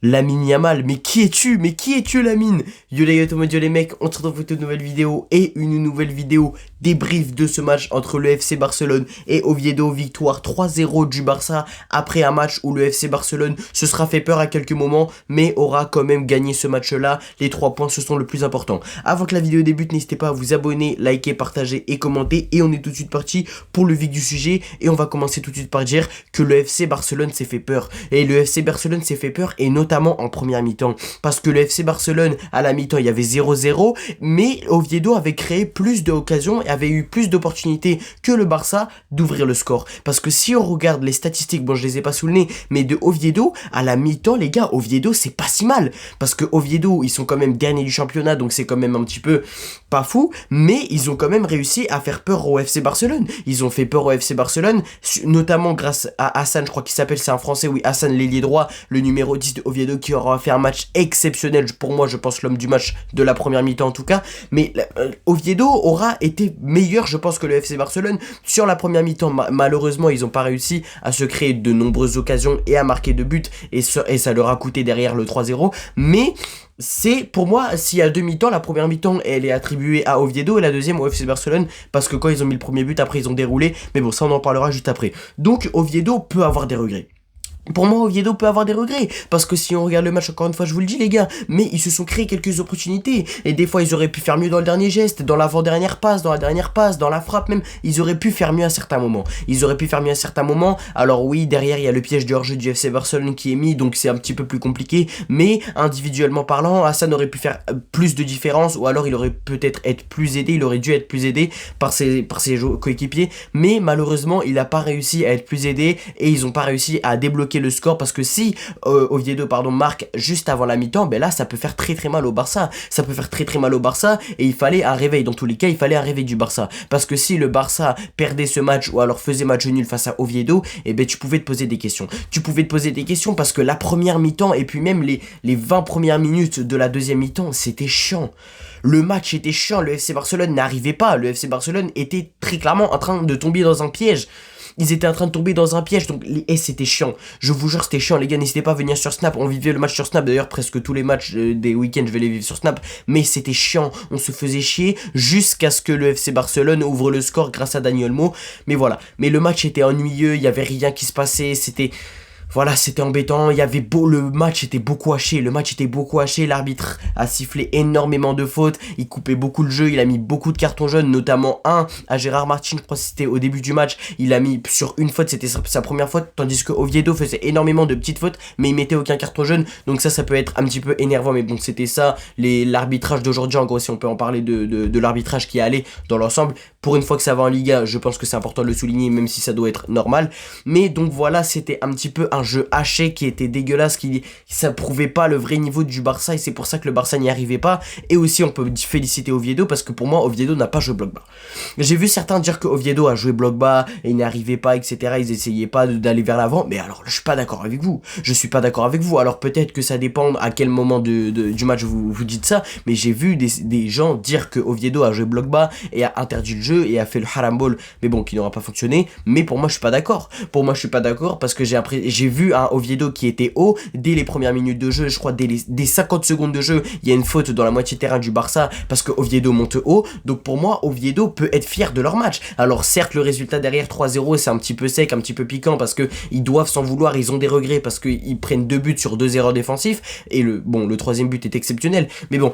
Lamine Yamal, mais qui es-tu? Mais qui es-tu, Lamine? Yo les gars, yo les mecs, on se retrouve pour une nouvelle vidéo et une nouvelle vidéo débrief de ce match entre le FC Barcelone et Oviedo. Victoire 3-0 du Barça après un match où le FC Barcelone se sera fait peur à quelques moments, mais aura quand même gagné ce match-là. Les 3 points, ce sont le plus important. Avant que la vidéo débute, n'hésitez pas à vous abonner, liker, partager et commenter. Et on est tout de suite parti pour le vif du sujet. Et on va commencer tout de suite par dire que le FC Barcelone s'est fait peur. Et le FC Barcelone s'est fait peur, et notamment en première mi-temps, parce que le FC Barcelone à la mi-temps il y avait 0-0, mais Oviedo avait créé plus d'occasions et avait eu plus d'opportunités que le Barça d'ouvrir le score. Parce que si on regarde les statistiques, bon je les ai pas sous le nez, mais de Oviedo à la mi-temps, les gars, Oviedo c'est pas si mal, parce que Oviedo ils sont quand même derniers du championnat, donc c'est quand même un petit peu pas fou, mais ils ont quand même réussi à faire peur au FC Barcelone. Ils ont fait peur au FC Barcelone, notamment grâce à Hassan, je crois qu'il s'appelle, c'est un français, oui, Hassan l'ailier droit, le numéro 10 de Oviedo, qui aura fait un match exceptionnel, pour moi je pense l'homme du match de la première mi-temps en tout cas, mais Oviedo aura été meilleur je pense que le FC Barcelone sur la première mi-temps. Malheureusement ils n'ont pas réussi à se créer de nombreuses occasions et à marquer de buts, et ça leur a coûté derrière le 3-0, mais c'est pour moi, s'il y a deux mi-temps, la première mi-temps elle est attribuée à Oviedo et la deuxième au FC Barcelone, parce que quand ils ont mis le premier but, après ils ont déroulé, mais bon ça on en parlera juste après. Donc Oviedo peut avoir des regrets. Pour moi, Oviedo peut avoir des regrets, parce que si on regarde le match, encore une fois, je vous le dis les gars, mais ils se sont créés quelques opportunités, et des fois ils auraient pu faire mieux dans le dernier geste, dans l'avant-dernière passe, dans la dernière passe, dans la frappe même, ils auraient pu faire mieux à certains moments. Alors oui, derrière il y a le piège du hors-jeu du FC Barcelone qui est mis, donc c'est un petit peu plus compliqué, mais individuellement parlant, Hassan aurait pu faire plus de différence, ou alors il aurait peut-être il aurait dû être plus aidé par ses coéquipiers, mais malheureusement il n'a pas réussi à être plus aidé, et ils n'ont pas réussi à débloquer le score, parce que si Oviedo marque juste avant la mi-temps, ben là ça peut faire très mal au Barça, et il fallait un réveil. Dans tous les cas il fallait un réveil du Barça, parce que si le Barça perdait ce match ou alors faisait match nul face à Oviedo, et ben tu pouvais te poser des questions, parce que la première mi-temps et puis même les 20 premières minutes de la deuxième mi-temps, c'était chiant. Le match était chiant, le FC Barcelone n'arrivait pas, le FC Barcelone était très clairement en train de tomber dans un piège. Ils étaient en train de tomber dans un piège, donc c'était chiant. Je vous jure, c'était chiant, les gars. N'hésitez pas à venir sur Snap. On vivait le match sur Snap. D'ailleurs, presque tous les matchs des week-ends, je vais les vivre sur Snap. Mais c'était chiant. On se faisait chier jusqu'à ce que le FC Barcelone ouvre le score grâce à Dani Olmo. Mais voilà. Mais le match était ennuyeux. Il n'y avait rien qui se passait. C'était embêtant, le match était beaucoup haché, l'arbitre a sifflé énormément de fautes, il coupait beaucoup le jeu, il a mis beaucoup de cartons jaunes, notamment un à Gérard Martin, je crois que c'était au début du match, il a mis sur une faute, c'était sa première faute, tandis que Oviedo faisait énormément de petites fautes, mais il mettait aucun carton jaune, donc ça peut être un petit peu énervant, mais bon, c'était ça, l'arbitrage d'aujourd'hui, en gros, si on peut en parler de l'arbitrage qui est allé dans l'ensemble. Pour une fois que ça va en Liga, je pense que c'est important de le souligner, même si ça doit être normal, mais donc voilà, c'était un petit peu un jeu haché qui était dégueulasse, ça prouvait pas le vrai niveau du Barça, et c'est pour ça que le Barça n'y arrivait pas. Et aussi on peut féliciter Oviedo, parce que pour moi Oviedo n'a pas joué bloc bas. J'ai vu certains dire que Oviedo a joué bloc bas et il n'y arrivait pas, etc. Ils essayaient pas d'aller vers l'avant, mais alors je suis pas d'accord avec vous. Alors peut-être que ça dépend à quel moment du match vous dites ça, mais j'ai vu des gens dire que Oviedo a joué bloc bas et a interdit le jeu et a fait le harambol, mais bon, qui n'aura pas fonctionné. Mais pour moi je suis pas d'accord, parce que j'ai vu un Oviedo qui était haut dès les premières minutes de jeu. Je crois dès 50 secondes de jeu, il y a une faute dans la moitié de terrain du Barça, parce que Oviedo monte haut. Donc pour moi Oviedo peut être fier de leur match. Alors certes, le résultat derrière 3-0, c'est un petit peu sec, un petit peu piquant, parce que ils doivent s'en vouloir, ils ont des regrets, parce qu'ils prennent 2 buts sur 2 erreurs défensives, et le troisième but est exceptionnel, mais bon,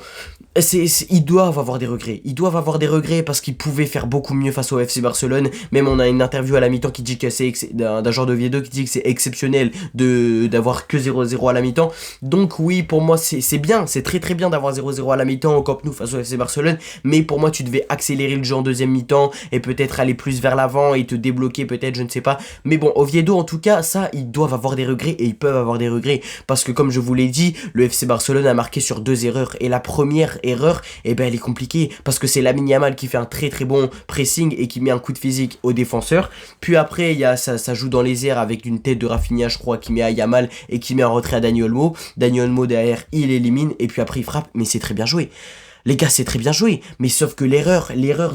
ils doivent avoir des regrets, parce qu'ils pouvaient faire beaucoup mieux face au FC Barcelone. Même on a une interview à la mi-temps qui dit que d'un joueur d'Oviedo qui dit que c'est exceptionnel d'avoir que 0-0 à la mi-temps. Donc oui, pour moi c'est bien, c'est très bien d'avoir 0-0 à la mi-temps au Camp Nou face au FC Barcelone, mais pour moi tu devais accélérer le jeu en deuxième mi-temps et peut-être aller plus vers l'avant et te débloquer peut-être, je ne sais pas. Mais bon, Oviedo en tout cas, ça ils doivent avoir des regrets, et ils peuvent avoir des regrets, parce que comme je vous l'ai dit, le FC Barcelone a marqué sur 2 erreurs, et la première erreur, elle est compliquée, parce que c'est Lamine Yamal qui fait un très bon pressing et qui met un coup de physique au défenseur. Puis après ça joue dans les airs avec une tête de Rafinha, je crois, qui met à Yamal et qui met en retrait à Dani Olmo. Dani Olmo derrière, il élimine, et puis après il frappe, mais c'est très bien joué. Les gars, c'est très bien joué, mais sauf que l'erreur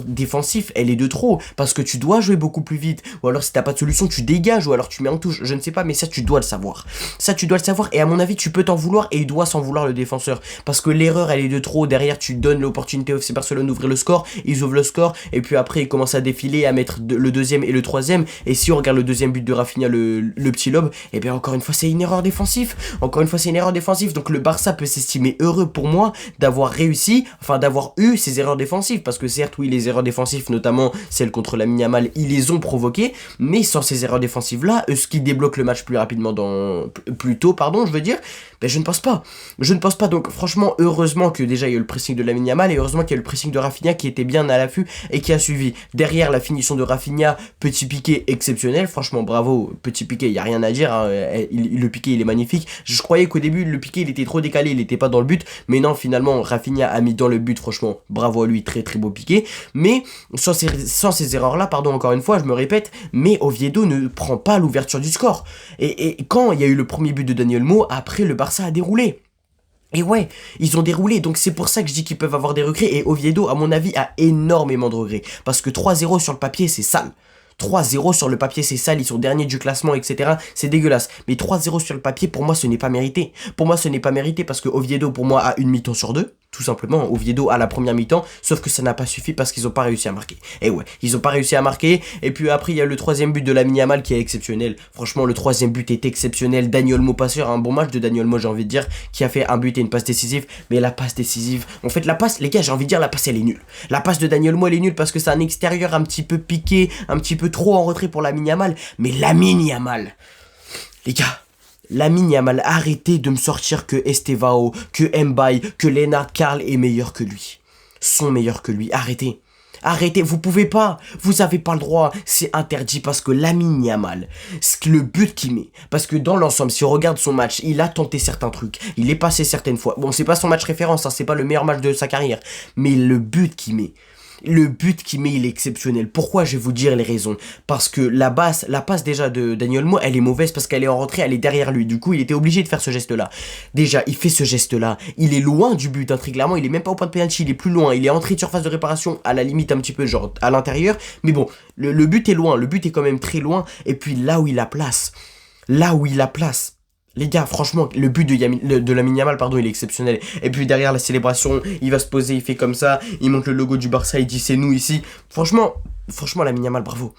défensive, elle est de trop, parce que tu dois jouer beaucoup plus vite, ou alors si t'as pas de solution, tu dégages, ou alors tu mets en touche, je ne sais pas, mais ça tu dois le savoir. Ça tu dois le savoir, et à mon avis, tu peux t'en vouloir, et il doit s'en vouloir le défenseur, parce que l'erreur, elle est de trop, derrière tu donnes l'opportunité au FC Barcelone d'ouvrir le score, ils ouvrent le score, et puis après ils commencent à défiler, à mettre le deuxième et le troisième, et si on regarde le deuxième but de Rafinha, le petit lob, et bien encore une fois, c'est une erreur défensive, donc le Barça peut s'estimer heureux pour moi d'avoir réussi, enfin d'avoir eu ces erreurs défensives, parce que certes oui les erreurs défensives, notamment celles contre Lamine Yamal, ils les ont provoquées, mais sans ces erreurs défensives là, ce qui débloque le match plus rapidement plus tôt, je veux dire, ben je ne pense pas, donc franchement heureusement que déjà il y a eu le pressing de Lamine Yamal, et heureusement qu'il y a eu le pressing de Rafinha qui était bien à l'affût et qui a suivi. Derrière la finition de Rafinha, petit piqué exceptionnel, franchement bravo, petit piqué, il y a rien à dire, hein. Le piqué il est magnifique, je croyais qu'au début le piqué il était trop décalé, il était pas dans le but, mais non finalement Rafinha a mis dans le but, franchement bravo à lui, très très beau piqué, mais sans ces erreurs là, pardon encore une fois, je me répète, mais Oviedo ne prend pas l'ouverture du score, et quand il y a eu le premier but de Dani Olmo, après le Barça a déroulé. Et ouais, ils ont déroulé, donc c'est pour ça que je dis qu'ils peuvent avoir des regrets, et Oviedo, à mon avis, a énormément de regrets, parce que 3-0 sur le papier, c'est sale. 3-0 sur le papier, c'est sale, ils sont derniers du classement, etc. C'est dégueulasse. Mais 3-0 sur le papier, pour moi, ce n'est pas mérité. Pour moi, ce n'est pas mérité parce que Oviedo, pour moi, a une mi-temps sur deux. Tout simplement, Oviedo a la première mi-temps, sauf que ça n'a pas suffi parce qu'ils n'ont pas réussi à marquer. Et ouais, ils n'ont pas réussi à marquer. Et puis après, il y a le troisième but de Lamine Yamal qui est exceptionnel. Franchement, le troisième but est exceptionnel. Dani Olmo passeur, un bon match de Dani Olmo, j'ai envie de dire, qui a fait un but et une passe décisive. Mais la passe décisive, en fait, la passe, les gars, j'ai envie de dire, la passe, elle est nulle. La passe de Dani Olmo, elle est nulle parce que c'est un extérieur un petit peu piqué, un petit peu trop en retrait pour Lamine Yamal. Mais Lamine Yamal, les gars, Lamine Yamal, arrêtez de me sortir que Estevao, que Mbaye, que Lennart Karl est meilleur que lui. Sont meilleurs que lui. Arrêtez. Arrêtez, vous pouvez pas, vous avez pas le droit, c'est interdit parce que Lamine Yamal, le but qu'il met, parce que dans l'ensemble, si on regarde son match, il a tenté certains trucs, il est passé certaines fois, bon c'est pas son match référence, hein, c'est pas le meilleur match de sa carrière, mais le but qu'il met, il est exceptionnel. Pourquoi? Je vais vous dire les raisons. Parce que la passe déjà de Dani Olmo, elle est mauvaise parce qu'elle est en retrait, elle est derrière lui. Du coup, il était obligé de faire ce geste-là. Déjà, il fait ce geste-là. Il est loin du but, hein, très clairement. Il est même pas au point de pénalty, il est plus loin. Il est entré de surface de réparation, à la limite un petit peu genre à l'intérieur. Mais bon, le but est loin. Le but est quand même très loin. Et puis là où il a place. Les gars, franchement, le but de Lamine Yamal, pardon, il est exceptionnel. Et puis derrière la célébration, il va se poser, il fait comme ça, il monte le logo du Barça, il dit c'est nous ici. Franchement, Lamine Yamal, bravo.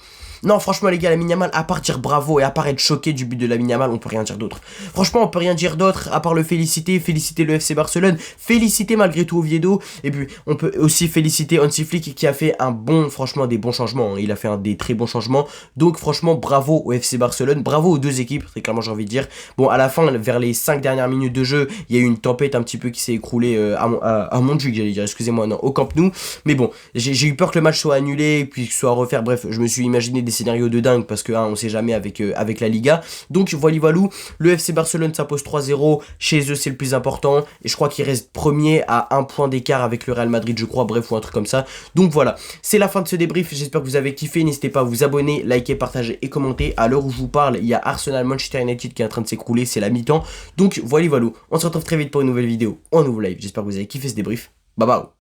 Non, franchement, les gars, Lamine Yamal, à part dire bravo et à part être choqué du but de Lamine Yamal, on peut rien dire d'autre. Franchement, on peut rien dire d'autre à part le féliciter le FC Barcelone, féliciter malgré tout Oviedo. Et puis, on peut aussi féliciter Hansi Flick qui a fait franchement, des bons changements. Hein. Il a fait des très bons changements. Donc, franchement, bravo au FC Barcelone, bravo aux deux équipes, très clairement, j'ai envie de dire. Bon, à la fin, vers les 5 dernières minutes de jeu, il y a eu une tempête un petit peu qui s'est écroulée à Montjuic, j'allais dire, excusez-moi, non, au Camp Nou. Mais bon, j'ai eu peur que le match soit annulé, puis que soit à refaire. Bref, je me suis imaginé des scénarios de dingue parce que on sait jamais avec la Liga. Donc voilà, le FC Barcelone s'impose 3-0, chez eux c'est le plus important et je crois qu'il reste premier à un point d'écart avec le Real Madrid, je crois, bref, ou un truc comme ça. Donc voilà, c'est la fin de ce débrief, j'espère que vous avez kiffé, n'hésitez pas à vous abonner, liker, partager et commenter. À l'heure où je vous parle, il y a Arsenal Manchester United qui est en train de s'écrouler, c'est la mi-temps. Donc voilà, on se retrouve très vite pour une nouvelle vidéo, un nouveau live. J'espère que vous avez kiffé ce débrief. Bye bye.